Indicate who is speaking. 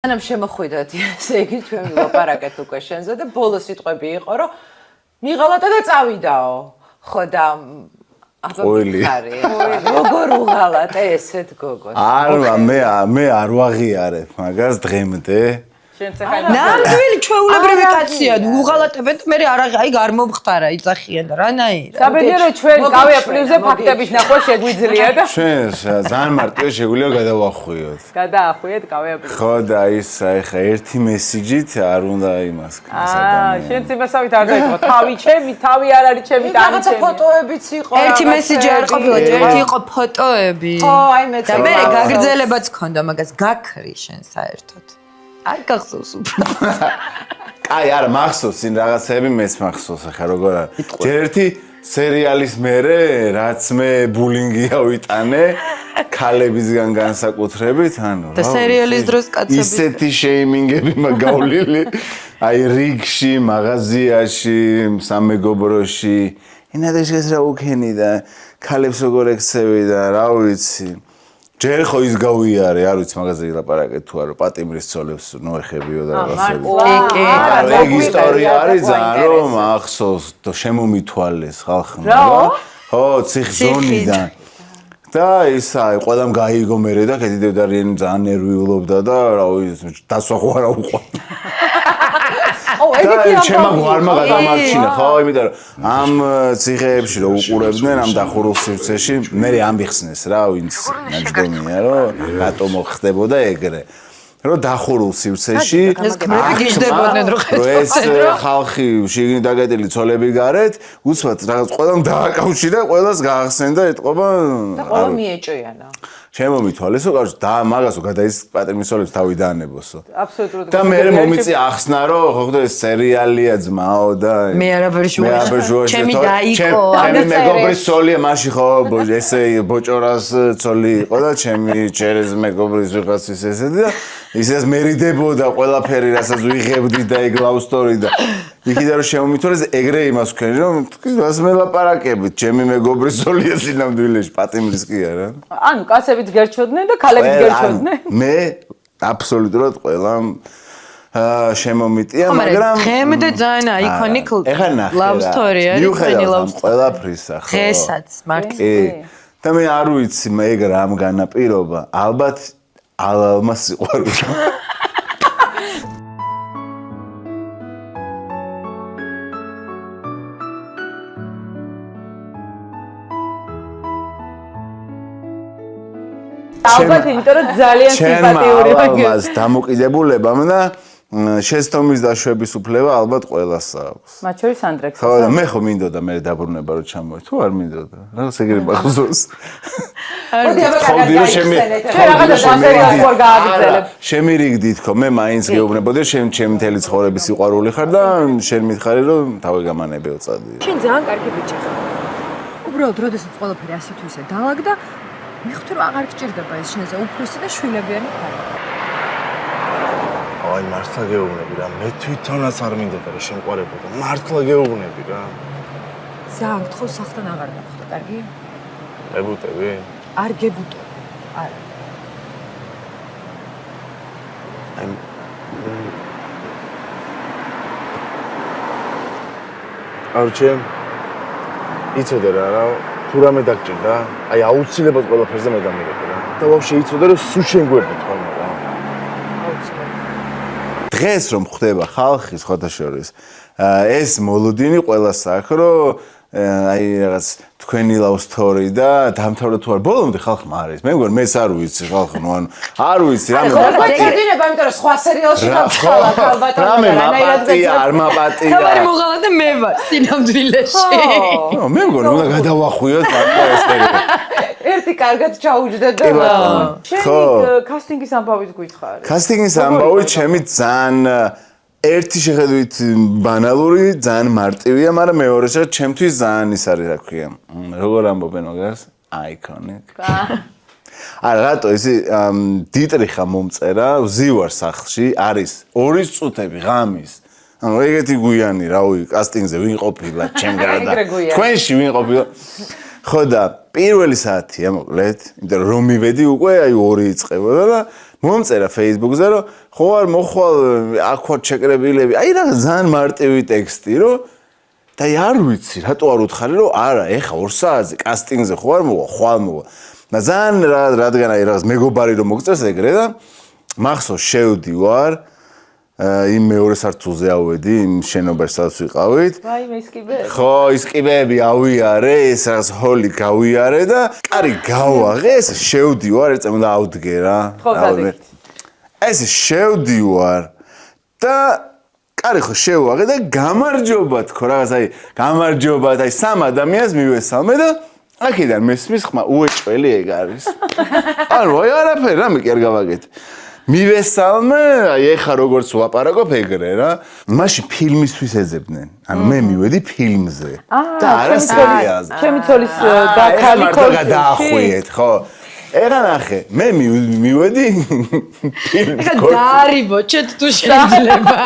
Speaker 1: Anam შემოხვიდოთ, ესე იგი ჩვენ ვილაპარაკეთ უკვე შენზე და ბოლო სიტყვები იყო, რომ მიღალა და წავიდაო. ხო და აბა მიხარი. როგორ უღალატ ესეთ გოგოს?
Speaker 2: არა, მე არ ვაღიარებ მაგას დღემდე.
Speaker 3: ნამდვილი ჩვეულებრივი კაცია, უღალატებენ და მე აი გამომხტარა იცახიან და რანაირად.
Speaker 1: საბედია რომ ჩვენ კავია პლუსზე ფაქტების ნახვა შეგვიძლია და
Speaker 2: ჩვენ ძალიან მარტივად შეგვიძლია გადავახვიოთ.
Speaker 1: გადაახვიეთ კავია პლუსზე.
Speaker 2: ხო და ის ეხა ერთი მესიჯით არ უნდა იმას ქნას ადამიანს.
Speaker 1: შენ იმასავით არ დაიწყო, თავი ჩემი, თავი არ არის ჩემი, თავი ჩემი. რაღაცა ფოტოებიც იყო.
Speaker 3: ერთი მესიჯი არ ყოფილა, ერთი იყო ფოტოები.
Speaker 1: ხო, აი მეც.
Speaker 3: და მე გაგრძელებაც ქონდა მაგას გაქრი შენ საერთოდ. არ გახსოვს უფრო.
Speaker 2: აი, არა, მახსოვს იმ რაღაცები მეც მახსოვს ახლა როგორ არის. ჯერ ერთი სერიალის მერე რაც მე ბულინგი ავიტანე ქალებისგან განსაკუთრებით, ანუ
Speaker 3: და სერიალის დროს კაცები
Speaker 2: ისეთი შეიმინგები მაგავლილი. აი, რიგში, მაღაზიაში, სამეგობროში, ინადეშეს რა უქენი და ქალებს როგორ ექცევი და რა ვიცი. ჯერ ხო ის გავიარე, არ ვიცი მაგაზე ვილაპარაკეთ თუ არა, პატიმრის ცოლებს ნოეხებიო და რაღაცები. ეგ ისტორია არის ძალიან რომ ახსოვს და შემომითვალეს ხალხმა რა. ხო, ციხზონიდან. და ისა ყველამ გაიგო მერე და კეთილდევდარიანი ძალიან ნერვიულობდა და რა ვიცი, დასვა ხო არა უყო. ჩემმა გვარმა გადამარჩინა ხო, იმიტომ რომ ამ ციხეებში რომ უყურებდნენ ამ დახურულ სივრცეში, მე ამიხსნეს რა, ვინც ნაჯდომია, რომ რატომ ხდებოდა ეგრე. რომ დახურულ სივრცეში
Speaker 3: გიждდებოდნენ რომ
Speaker 2: ეს ხალხი შიგნით დაგეტილი ცოლები გარეთ, უცბად რაღაც ყველამ დააკავშირა, ყველას გაახსენდა ეთყობა.
Speaker 1: და ყველა მიეჭიანა.
Speaker 2: შემომითვალესო, კაროჩ და მაგასო გადაის პატიმრის ცოლებს თავი დაანებოსო.
Speaker 1: აბსოლუტურად.
Speaker 2: და მე მომიწი ახსნა რომ ხო ხდა ეს სერიალია ძმაო და
Speaker 3: მე არაბერჟუაში ჩემი დაიკო
Speaker 2: ჩემი მეგობრის ცოლია მაშინ ხო ესე ბოჭორას ცოლი იყო და ჩემი ჩერეს მეგობრის ვიღაცის ესეთი და ისეს მერიდებოდა ყველაფერი რასაც ვიღებდი და ეგ love story და იქიდან რომ შემომითვალეს ეგრე იმას ვქენი რომ რას მელაპარაკებით ჩემი მეგობრის ცოლია სინამდვილეში პატიმრის კი არა.
Speaker 1: ანუ კაცებიც გერჩოდნენ და ქალებიც გერჩოდნენ.
Speaker 2: მე აბსოლუტურად ყველამ შემომიტია, მაგრამ
Speaker 3: დღემდე ძალიან iconic love story არის თქვენი love story.
Speaker 2: ყველაფრისა ხო.
Speaker 3: დღესაც მართლა.
Speaker 2: და მე არ ვიცი ეგ რამ განაპირობა, ალბათ ალალმა სიყვარული.
Speaker 1: ალბათ იმიტომ რომ ძალიან სიმპათიური
Speaker 2: მაგა დამოკიდებულებამ და შეცდომის დაშვების უფლება ალბათ ყველას აქვს.
Speaker 1: მათ შორის ანდრექს.
Speaker 2: ხო და მე ხო მინდოდა მე დაბრუნება რომ ჩამოვე. თუ არ მინდოდა. რა ეგრე მახსოვს. შემირიგდით ხო მე მაინც გეუბნებოდი შენ ჩემი მთელი ცხოვრების სიყვარული ხარ და შენ მითხარი რომ თავი გამანებეო წადი.
Speaker 4: შენ ძალიან კარგი ბიჭი ხარ. უბრალოდ როდესაც ყველაფერი ასე თუ ისე დაალაგდა მიხუთი რომ აღარ გჭირდება ეს შენზე უფროსი და შვილებიანი ხარ.
Speaker 2: აი მართლა გეუბნები რა მე თვითონაც არ მინდოდა რომ შემყარებოდა მართლა გეუბნები რა.
Speaker 4: ზავრთხო სახთან აღარ დახვდა, კარგი?
Speaker 2: ებუტები?
Speaker 4: არ გებუტები. არა.
Speaker 2: არჩე იცოდე რა თუ რამე დაგჭირდა აი აუცილებლად ყველაფერზე მე გამიგებ რა და ვაფშე იცოდე რომ სულ შენ გვერდით ხოლმე რა დღეს რომ ხდება ხალხი სხვადასხვა ეს მოლოდინი ყველას აქვს რომ აი რაღაც თქვენი love story და დამთავრდა თუ არ ბოლომდე ხალხმა არის მე მგონი მეც არ ვიცი ხალხი ნუ ანუ არ ვიცი რამე
Speaker 1: მოგეცედინება იმიტომ რომ სხვა სერიალში გავხალათ ალბათ
Speaker 2: რამე მაპატია არ მაპატია
Speaker 3: თავი მოღალა და მე ვარ სინამდვილეში
Speaker 2: ნუ მე მგონი უნდა გადავახვიოთ მართლა ეს სერიალი
Speaker 1: ერთი კარგად ჩაუჯდეთ და შენი კასტინგის ამბავით გითხარი
Speaker 2: კასტინგის ამბავი ჩემი ძალიან ერთი შეხედვით ბანალური, ძალიან მარტივია, მაგრამ მეორეშად ჩემთვის ძალიან ის არის, რა ქვია. როგორ ამბობენ მაგას? Iconic. არა, რატო ისი დიტრიხა მომწერა, ვზივარ სახლში, არის 2 წუთები ღამის. ანუ ეგეთი გვიანი, რა ვიცი, კასტინგზე ვინ ყოფილა, ჩემ გარდა. თქვენში ვინ ყოფილა? ხო და პირველი საათია მოკლედ, იმიტომ რომ მივედი უკვე აი 2 იწყებოდა და მომწერა Facebook-ზე, რომ ხო არ მოხვალ აქ ვარ ჩეკრებილები. აი რა ძალიან მარტივი ტექსტი, რომ და არ ვიცი, რატო არ უთხარი, რომ არა, ეხა 2 საათზე კასტინგზე ხო არ მოვა, ხვალ მოვა. და ძალიან რადგან აი რაღაც მეგობარი რომ მოგწერს ეგრე და მახსოვს შევდივარ იმ მეორე სართულზე ავედი, იმ შენობაში სადაც ვიყავით.
Speaker 1: ვაი, მე ისკიბე.
Speaker 2: ხო, ის კიბეები ავიარე, ეს რაღაც ჰოლი გავიარე და კარი გავაღე, ეს შევდივარ, ეწე უნდა ავდგე რა.
Speaker 1: ხო, სადიქით.
Speaker 2: ეს შევდივარ და კარი ხო შევაღე და გამარჯობა თქო, რაღაც აი გამარჯობა და აი 3 ადამიანს მივესალმე და აქედან მესმის ხმა უეჭველი ეგ არის. ანუ აი არაფერი რამე კი არ გავაკეთე. მივესალმე, აი ეხა როგორც ვაპარაკობ ეგრე რა. მაშინ φιλმისთვის ეძებდნენ. ანუ მე მივედი ფილმზე. და არა სერიალზე.
Speaker 1: ჩემი ცოლის დაქალი
Speaker 2: კონცერტი დაახვიეთ, ხო? ეხა ნახე, მე მივედი ფილმს.
Speaker 3: ეხა დაარიბო, ჩეთ თუ შეიძლება.